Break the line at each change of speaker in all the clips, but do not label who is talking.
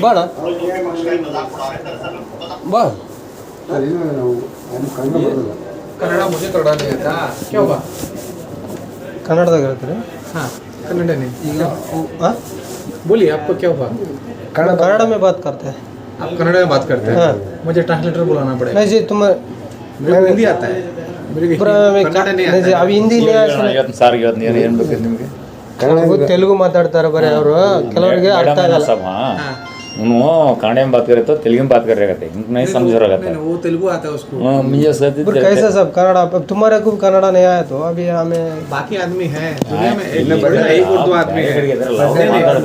ಬಾಣ ಬಾ
कन्नड़ मुझे थोड़ा नहीं आता क्या हुआ
ಕನ್ನಡದಾಗ ಹೇಳ್ತೀರಿ
हाँ कन्नड़ नहीं
ಈಗ हाँ
बोलिए आपको क्या हुआ
कन्नड़ में बात करते हैं
आप कन्नड़ में बात करते हैं
हाँ।
मुझे ट्रांसलेटर बुलाना पड़ेगा
नहीं जी तुम
मेरे को हिंदी आता है मेरे को कन्नड़ नहीं
नहीं जी
आता
ಅವು ಹಿಂದಿ
ಇವತ್ತು ಸಾರ್ ಇವತ್ತು ಏನು ಬೇಕು ನಿಮಗೆ
ತೆಲುಗು ಮಾತಾಡ್ತಾರೆ ಬರೀ ಅವರು ಕೆಲವರಿಗೆ ಅರ್ಥ ಆಗಲ್ಲ
सब हाँ उन्होंने कन्नड़ में बात करे तो तेलुगु में बात कर रहे थे इनको नहीं समझ रहा था
वो तेलुगु आता है उसको
मुझे सहती
फिर कैसे सब कन्नड़ अब तुम्हारे को कन्नड़ नहीं आया तो अभी हमें
बाकी आदमी है दुनिया में एक उर्दू आदमी है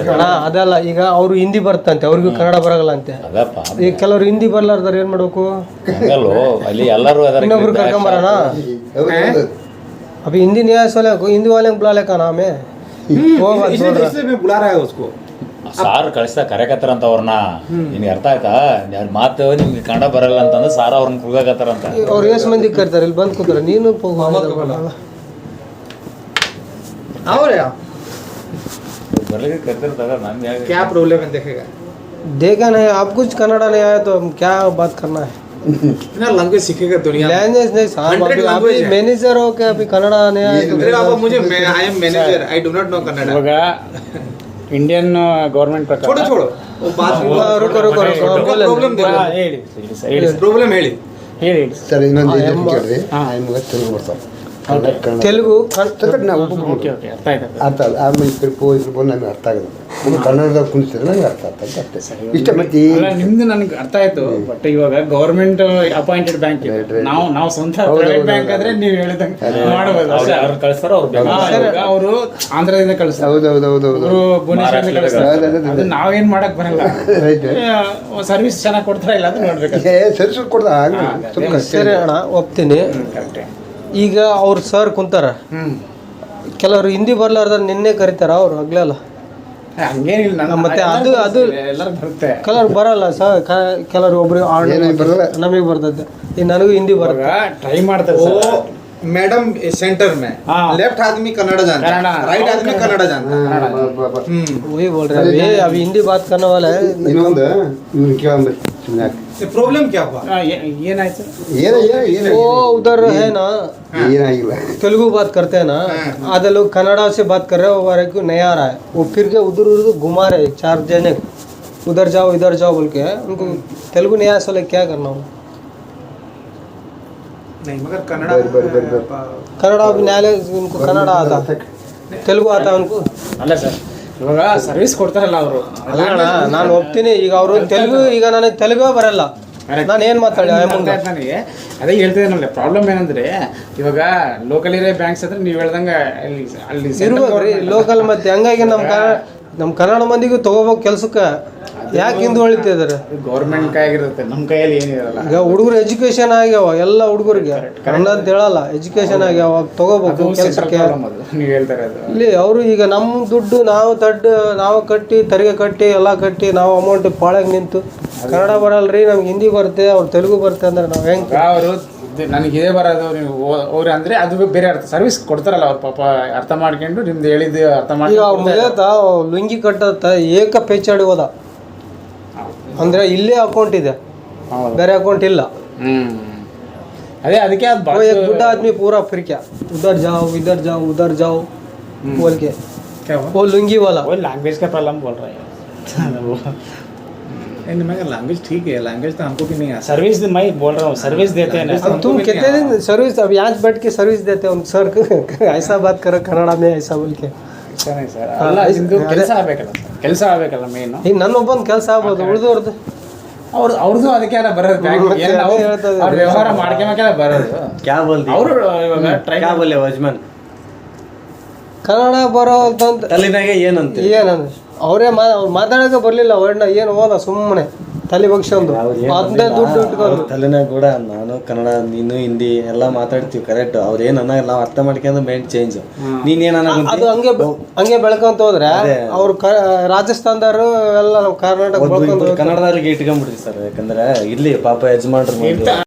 ಅಣ್ಣ ಅದಲ್ಲ ಈಗ ಅವರು ಹಿಂದಿ ಬರ್ತಂತೆ ಅವ್ರಿಗೂ ಕನ್ನಡ ಬರಲ್ಲ ಅಂತೆ
ಅದಪ್ಪ
ಈಗ ಕೆಲವರು ಹಿಂದಿ ಬರ್ಲಾರ್ದಾರ ಏನ್ ಮಾಡ್ಬೇಕು
ಹಂಗಲ್ಲೋ ಅಲ್ಲಿ ಎಲ್ಲರೂ ಅದರ
ಇನ್ನೊಬ್ರು ಕರ್ಕೊಂಬರೋಣ अभी हिंदी नहीं आया सोले को हिंदी वाले को बुला ले का नाम है वो बात बोल रहा
इसलिए मैं बुला रहा है उसको
ಸಾರ್ ಕಳಿಸ್ತಾ ಕರೆಕತ್ತಾರ ಅಂತ ಅವ್ರನ್ನ ನಿನ್ಗೆ ಅರ್ಥ ಆಯ್ತಾ ಯಾರ ಮಾತು ನಿಮ್ಗೆ ಕನ್ನಡ ಬರಲ್ಲ ಅಂತಂದ್ರೆ ಸಾರ್ ಅವ್ರನ್ನ ಕುಗಾಕತ್ತಾರ ಅಂತ
ಅವ್ರು ಎಷ್ಟು ಮಂದಿ ಕರ್ತಾರೆ ಇಲ್ಲಿ ಬಂದು ಕೂತಾರೆ ನೀನು
और
ಬರ್ಲಿಕ್ಕೆ ಕರ್ತಿರ್ತಾರ ನಮ್ಗೆ
क्या प्रॉब्लम है देखेगा
देखा नहीं आप कुछ कन्नड़ा नहीं आया तो हम क्या बात करना है
ना लैंग्वेज सीखेगा दुनिया में
लैंग्वेज नहीं साहब
100
अभी
language है।
मैनेजर हो के अभी कन्नड़ा नहीं आया तो
अरे बाबा मुझे I am manager I do not know Kannada
ಇವಾಗ ಇಂಡಿಯन ಗೌರ್ಮೆಂಟ್ ಪ್ರಕಾರ
छोड़ो छोड़ो वो बात
रुको रुको रुको बोले
प्रॉब्लम देखो
ಹೇಳಿ ಹೇಳಿ
प्रॉब्लम ಹೇಳಿ
ಹೇಳಿ
ಸರ್ ಇನ್ನೊಂದು ಕೇಳಿರಿ ಆಮೇಲೆ ತೆಲುಗು ಬರ್ತಾವೆ
तेलुगु
ನಾವು
ಓಕೆ ಓಕೆ ಅರ್ಥ ಆಯ್ತು
ಅರ್ಥ ಅಲ್ಲ ಆಮೇಲೆ ಈ ಕಡೆ ಪೋಯಿಸ್ಬೋದು ನಮಗೆ ಅರ್ಥ ಆಗೋದು ಒಬ್ಬರು ಕನ್ನಡದಾಗ ಕುಣಿಸಿದ್ರೆ ನನಗೆ ಅರ್ಥ ಆಗ್ತದೆ ಅಷ್ಟೇ ಇಷ್ಟ ಮತ್ತೆ
ಅಲ್ಲ ನಿಮ್ದು ನನಗೆ ಅರ್ಥ ಆಯ್ತು ಬಟ್ ಇವಾಗ ಗೌರ್ಮೆಂಟ್ ಅಪಾಯಿಂಟೆಡ್ ಬ್ಯಾಂಕ್ ನಾವು ಸ್ವಂತ ಪ್ರೈವೇಟ್ ಬ್ಯಾಂಕ್ ಆದ್ರೆ ನೀವು ಹೇಳಿದಂಗೆ ಮಾಡಬಹುದು
ಅವ್ರು ಕಳಿಸ್ತಾರ ಅವ್ರು
ಅವರು ಆಂಧ್ರದಿಂದ ಕಳಿಸ್ತಾರೆ
ಹೌದೌದೌದೌದು
ಅವರು ಭುವನೇಶ್ವರದಿಂದ ಕಳಿಸ್ತಾರೆ
ಹೌದೌದು.
ಅದು ನಾವೇನ್ ಮಾಡಕ್ ಬರಲ್ಲ
ರೈಟ್
ಸರ್ವಿಸ್ ಚೆನ್ನಾಗಿ ಕೊಡ್ತಾರ ಇಲ್ಲ ಅಂತ ನೋಡ್ಬೇಕು
ಸರಿಸ್ಬಿಟ್ಟು ಕೊಡ್ದ ಸುಮ್ಮನೆ
ಸರಿ ಅಣ್ಣ ಒಪ್ತೀನಿ
ಕರೆಕ್ಟ್
ಈಗ ಅವ್ರು ಸರ್ ಕುಂತಾರ ಕೆಲವರು ಹಿಂದಿ ಬರ್ಲಾರ್ದ ನಿನ್ನೆ ಕರೀತಾರ ಅವ್ರು ಆಗ್ಲಲ್ಲ
ಹಂಗೇನಿಲ್ಲ ನಾನು
ಮತ್ತೆ ಅದು
ಎಲ್ಲರೂ ಬರುತ್ತೆ
ಕೆಲವ್ರು ಬರಲ್ಲ ಸರ್ ಕೆಲವ್ರು ಒಬ್ರು
ಏನೇನು ಬರಲ್ಲ
ನಮಗೆ ಬರ್ತೈತೆ ಈಗ ನನಗೂ ಹಿಂದಿ ಬರುತ್ತೆ
ಟ್ರೈ ಮಾಡ್ತಾರೆ
वो मैडम सेंटर में
हाँ।
लेफ्ट आदमी कन्नड़ जानता है
कन्नड़।
राइट आदमी कन्नड़ जानता है
वही बोल रहे हैं अभी हिंदी बात करने वाला है
ಇನ್ನೊಂದು ಇವ್ರು ಕೇಳಂಬರಿ ಸುಮ್ಮನೆ ಯಾಕೆ
ये प्रॉब्लम क्या हुआ
ಏನಾಯ್ತು
वो उधर है ना
ಏನಾಗಿಲ್ಲ
तेलुगु बात करते हैं ना आधे लोग कन्नड़ा से बात कर रहे हैं वो वाले को नहीं आ रहा है वो फिर के उधर उधर घुमा रहे 4 जने उधर जाओ इधर जाओ बोल के उनको तेलुगु नहीं आया सोले क्या करना हो
नहीं मगर कन्नड़
कन्नड़ा अभी न्यायालय उनको कन्नड़ा आता तेलुगु आता है उनको
ಅಲ್ಲ ಸರ್ ಇವಾಗ ಸರ್ವಿಸ್ ಕೊಡ್ತಾರಲ್ಲ ಅವರು
ಅಲ್ಲ ಅಣ್ಣ ನಾನು ಒಪ್ತೀನಿ ಈಗ ಅವರು ತೆಲುಗು ಈಗ ನನಗೆ ತೆಲುಗು ಬರಲ್ಲ ನಾನು ಏನು ಮಾತಾಡಿ
ನನಗೆ ಅದೇ ಹೇಳ್ತಿದ್ದೇನಲ್ಲ ಪ್ರಾಬ್ಲಮ್ ಏನಂದ್ರೆ ಇವಾಗ ಲೋಕಲ್ ಏರಿಯಾ ಬ್ಯಾಂಕ್ಸ್ ಹತ್ರ ನೀವು ಹೇಳ್ದಂಗೆ ಅಲ್ಲಿ
ಇರ್ಬೇಕ್ರಿ ಲೋಕಲ್ ಮತ್ತೆ ಹಂಗಾಗಿ ನಮ್ಮ ಕನ್ನಡ ಮಂದಿಗೂ ತಗೋಬೇಕು ಕೆಲ್ಸಕ್ಕೆ ಯಾಕೆ ಹಿಂದೆ ಹೊಳಿತಿದ್ದಾರೆ
ಗೌರ್ಮೆಂಟ್ ಕೈಯಾಗಿರುತ್ತೆ ನಮ್ಮ ಕೈಯಲ್ಲಿ ಏನಿರಲ್ಲ
ಈಗ ಹುಡುಗರು ಎಜುಕೇಶನ್ ಆಗ್ಯಾವ ಎಲ್ಲ ಹುಡುಗರಿಗೆ ಕನ್ನಡ ಅಂತ ಹೇಳಲ್ಲ ಎಜುಕೇಶನ್ ಆಗ್ಯಾವ ತಗೋಬೇಕು ಕೆಲಸಕ್ಕೆ
ನೀವು ಹೇಳ್ತಾರೆ ಅದು
ಇಲ್ಲಿ ಅವರು ಈಗ ನಮ್ಮ ದುಡ್ಡು ನಾವು ಕಟ್ಟಿ ತೆರಿಗೆ ಕಟ್ಟಿ ಎಲ್ಲ ಕಟ್ಟಿ ನಾವು ಅಮೌಂಟ್ ಪಾಳಾಗಿ ನಿಂತು ಕನ್ನಡ ಬರಲ್ರಿ ನಮ್ಗೆ ಹಿಂದಿ ಬರುತ್ತೆ ಅವ್ರು ತೆಲುಗು ಬರುತ್ತೆ ಅಂದ್ರೆ ನಾವು ಹೆಂಗೆ
ಅವರು ನನಗೆ ಇದೇ ಬರೋದು ನೀವು ಅವ್ರು ಅಂದ್ರೆ ಅದು ಬೇರೆ ಅರ್ಥ ಸರ್ವಿಸ್ ಕೊಡ್ತಾರಲ್ಲ ಅವ್ರು ಪಾಪ ಅರ್ಥ ಮಾಡ್ಕೊಂಡು ನಿಮ್ದು ಹೇಳಿದ್ದು ಅರ್ಥ
ಈಗ ಅವ್ರ
ಮಾಡಿ
ಮುಗಿಯತ್ತ ಲುಂಗಿ ಕಟ್ಟತ್ತ ಏಕ ಪೇಚಾಡಿ ಹೋದ ಅಂದ್ರೆ ಇಲ್ಲೇ ಅಕೌಂಟ್ ಇದೆ ಬೇರೆ ಅಕೌಂಟ್ ಇಲ್ಲ
ಅದೇ ಅದಕ್ಕೆ ಅದು
वो एक बुढ़ा आदमी पूरा फिर क्या उधर जाओ इधर जाओ उधर जाओ बोल के
क्या हुआ
वो लुंगी वाला
वो लैंग्वेज का प्रॉब्लम बोल रहा है
नहीं मगर लैंग्वेज ठीक है लैंग्वेज तो हमको भी नहीं आता
सर्विस मैं बोल रहा हूँ सर्विस देते हैं ना
अब तुम कितने दिन सर्विस अब यहाँ बैठ के सर्विस देते हो सर ऐसा बात करो कन्नड़ में ऐसा बोल के
ऐसा नहीं सर ಅಲ್ಲ ನಿಮ್ದು ಕೆಲಸ ಆಗಬೇಕಲ್ಲ ಸರ್ ಕೆಲಸ ಆಗಬೇಕಲ್ಲ ಮೇನು
ಈಗ ನನ್ನೊಬ್ಬನ ಕೆಲಸ ಆಗ್ಬೋದು ಉಳಿದವ್ರದ್ದು
ಅವ್ರದ್ದು ಅದಕ್ಕೆ ಬರೋದು ಬ್ಯಾಂಕ್ ಅವ್ರ ವ್ಯವಹಾರ ಮಾಡ್ಕೊಂಬೇಕೆಲ್ಲ ಬರೋದು
क्या बोलती
ಅವರು ಇವಾಗ ಟ್ರೈ
क्या बोले वॉचमैन
ಕನ್ನಡ ಬರೋ ಅಂತ
ತಲೆನಾಗೆ ಏನಂತೆ
ಏನಂದ್ರೆ ಅವರೇ ಮಾತಾಡೋಕೆ ಬರಲಿಲ್ಲ ವರ್ಣ ಏನು ಹೋದ ಸುಮ್ಮನೆ ತಲೆ ಬಗ್ಸೊಂದು ಅದನ್ನೇ ದುಡ್ಡು ಇಟ್ಕೊಂಡು
ತಲೆನಾಗ ಕೂಡ ನಾನು ಕನ್ನಡ ನೀನು ಹಿಂದಿ ಎಲ್ಲ ಮಾತಾಡ್ತೀವಿ ಕರೆಕ್ಟ್ ಅವ್ರೇನು ಅನ್ನಲ್ಲ ನಾವು ಅರ್ಥ ಮಾಡ್ಕೊಂಡು ಮೈಂಡ್ ಚೇಂಜ್ ನೀನೇನು
ಅದು ಹಂಗೆ ಬೆಳ್ಕೊಂತ ಹೋದ್ರೆ ಅವ್ರು ರಾಜಸ್ಥಾನದವರು ಎಲ್ಲ ನಾವು ಕರ್ನಾಟಕ
ಕನ್ನಡದವ್ರಿಗೆ ಇಟ್ಕೊಂಡ್ಬಿಡ್ತೀವಿ ಸರ್ ಯಾಕಂದ್ರೆ ಇಲ್ಲಿ ಪಾಪ ಯಜಮಾನ್ರು